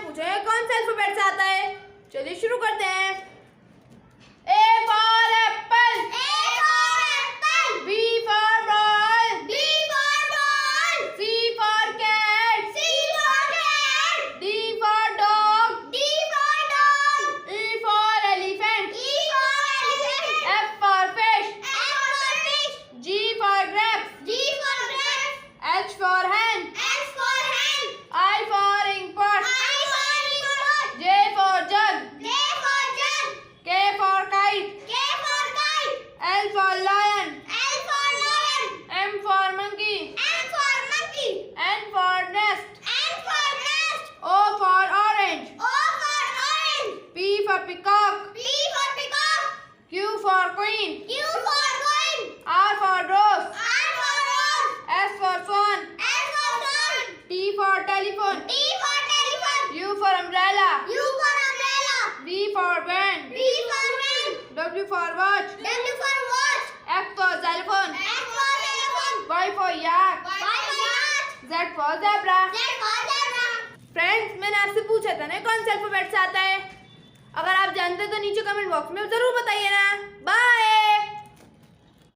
पूछे कौन सा अल्फाबेट से आता है। चलिए शुरू करते हैं। A for apple, B for ball, C for cat, D for dog, E for elephant, F for fish, G for grapes, H for hen, I for ink pot, J for jug, K for kite, L for lion, M for monkey, N for nest, O for orange, P for peacock, Q for queen, R for rose, S for swan, T for telephone, U for umbrella, V for van, W for watch, X for xylophone, Y for yak, Z for zebra। Friends, मैंने आपसे पूछा था ना कौन से alphabet से आता है। अगर आप जानते तो नीचे कमेंट बॉक्स में जरूर बताइए ना। बाय।